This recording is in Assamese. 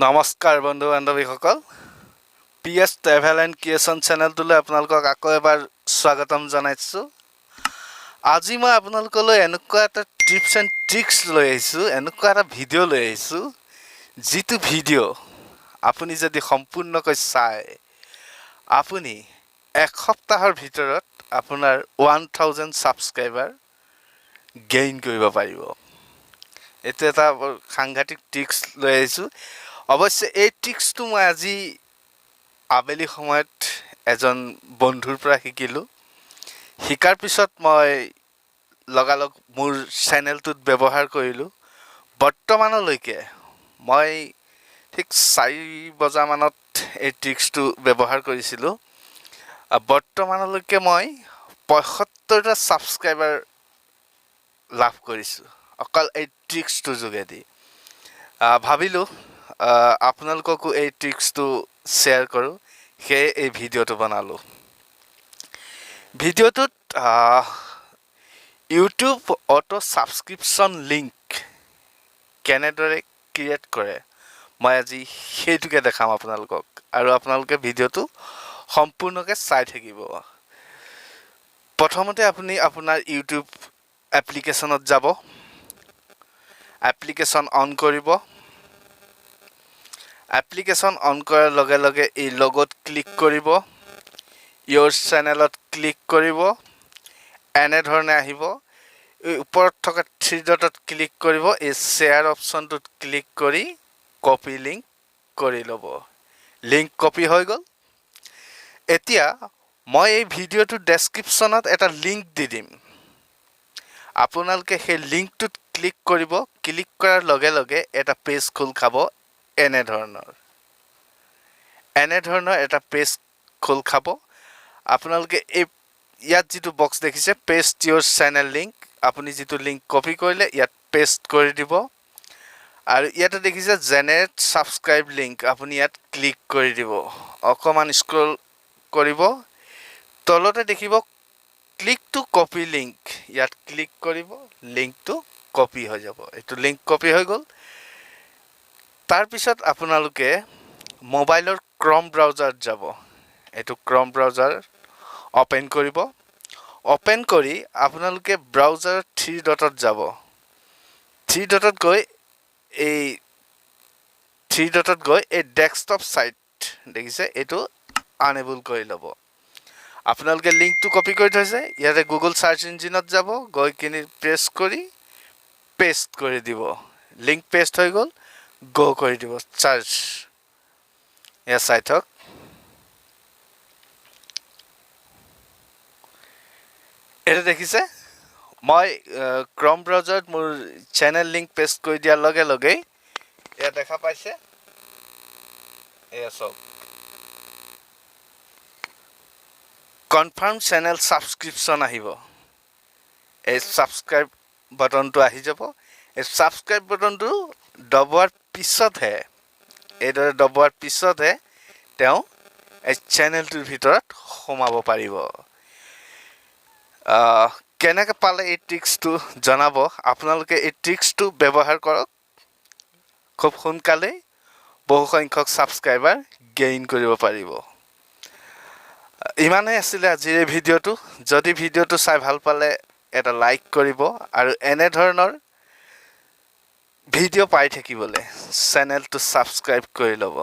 নমস্কাৰ বন্ধু বান্ধৱীসকল পিএছ ট্ৰেভেল এণ্ড ক্ৰিয়েশ্যন চেনেলটোলৈ আপোনালোকক আকৌ এবাৰ স্বাগতম জনাইছোঁ। আজি মই আপোনালোকলৈ এনেকুৱা এটা টিপছ এণ্ড ট্ৰিক্স লৈ আহিছোঁ, এনেকুৱা এটা ভিডিঅ' লৈ আহিছোঁ, যিটো ভিডিঅ' আপুনি যদি সম্পূৰ্ণকৈ চায় আপুনি এসপ্তাহৰ ভিতৰত আপোনাৰ 1000 ছাবস্ক্ৰাইবাৰ গেইন কৰিব পাৰিব। এইটো এটা সাংঘাতিক ট্ৰিক্স লৈ আহিছোঁ। অৱশ্যে এই ট্ৰিক্সটো মই আজি আবেলি সময়ত এজন বন্ধুৰ পৰা শিকিলোঁ। শিকাৰ পিছত মই লগালগ মোৰ চেনেলটোত ব্যৱহাৰ কৰিলোঁ। বৰ্তমানলৈকে মই ঠিক 4 বজামানত এই ট্ৰিক্সটো ব্যৱহাৰ কৰিছিলোঁ। বৰ্তমানলৈকে মই 75টা ছাবস্ক্ৰাইবাৰ লাভ কৰিছোঁ অকল এই ট্ৰিক্সটোৰ যোগেদি। ভাবিলোঁ আপোনালোককো এই ট্ৰিক্সটো শ্বেয়াৰ কৰোঁ, সেয়ে এই ভিডিঅ'টো বনালোঁ। ভিডিঅ'টোত ইউটিউব অটো ছাবস্ক্ৰিপশ্যন লিংক কেনেদৰে ক্ৰিয়েট কৰে মই আজি সেইটোকে দেখাম আপোনালোকক, আৰু আপোনালোকে ভিডিঅ'টো সম্পূৰ্ণকৈ চাই থাকিব। প্ৰথমতে আপুনি আপোনাৰ ইউটিউব এপ্লিকেশ্যনত যাব, এপ্লিকেশ্যন অন কৰিব। এপ্লিকেশ্যন অন কৰাৰ লগে লগে এই লগত ক্লিক কৰিব, ইয়ৰ চেনেলত ক্লিক কৰিব, এনেধৰণে আহিব। এই ওপৰত থকা 3 ডটত ক্লিক কৰিব, এই শ্বেয়াৰ অপশ্যনটোত ক্লিক কৰি কপি লিংক কৰি ল'ব। লিংক কপি হৈ গ'ল। এতিয়া মই এই ভিডিঅ'টোৰ ডেছক্ৰিপশ্যনত এটা লিংক দি দিম। আপোনালোকে সেই লিংকটোত ক্লিক কৰিব। ক্লিক কৰাৰ লগে লগে এটা পেজ খোল খাব। এনেধৰণৰ এটা পেজ খোল খাব। আপোনালোকে ইয়াত যিটো বক্স দেখিছে পেষ্ট ইয়ৰ চেনেল লিংক, আপুনি যিটো লিংক কপি কৰিলে ইয়াত পেষ্ট কৰি দিব। আৰু ইয়াতে দেখিছে জেনেৰেট ছাবস্ক্ৰাইব লিংক, আপুনি ইয়াত ক্লিক কৰি দিব। অকণমান স্ক্ৰল কৰিব, তলতে দেখিব ক্লিক টু কপি লিংক, ইয়াত ক্লিক কৰিব, লিংকটো কপি হৈ যাব। এইটো লিংক কপি হৈ গ'ল। তাৰপিছত আপোনালোকে মোবাইলৰ ক্ৰম ব্ৰাউজাৰত যাব। এইটো ক্ৰম ব্ৰাউজাৰ অ'পেন কৰিব। অ'পেন কৰি আপোনালোকে ব্ৰাউজাৰৰ 3 ডটত যাব। 3 ডটত গৈ এই ডেস্কটপ ছাইট দেখিছে, এইটো আনেবল কৰি ল'ব। আপোনালোকে লিংকটো কপি কৰি থৈছে, ইয়াতে গুগল চাৰ্চ ইঞ্জিনত যাব, গৈ কিনি প্ৰেছ কৰি পেষ্ট কৰি দিব। লিংক পেষ্ট হৈ গ'ল। গ' কৰি দিব চাৰ্চ। এয়া চাই থওক। এইটো দেখিছে, মই ক্ৰম ব্ৰাউজাৰত মোৰ চেনেল লিংক পেষ্ট কৰি দিয়াৰ লগে লগেই এয়া দেখা পাইছে। এয়া চাওক, কনফাৰ্ম চেনেল ছাবস্ক্ৰিপশ্যন আহিব। এই ছাবস্ক্ৰাইব বাটনটো আহি যাব। এই ছাবস্ক্ৰাইব বাটনটো দবোৱাৰ পিছতহে তেওঁ এই চেনেলটোৰ ভিতৰত সোমাব পাৰিব। কেনেকৈ পালে এই ট্ৰিক্সটো জনাব। আপোনালোকে এই ট্ৰিক্সটো ব্যৱহাৰ কৰক। খুব সোনকালেই বহুসংখ্যক ছাবস্ক্ৰাইবাৰ গেইন কৰিব পাৰিব। ইমানেই আছিলে আজিৰ এই ভিডিঅ'টো। যদি ভিডিঅ'টো চাই ভাল পালে এটা লাইক কৰিব, আৰু এনেধৰণৰ ভিডিঅ' পাই থাকিবলৈ চেনেলটো ছাবস্ক্ৰাইব কৰি ল'ব।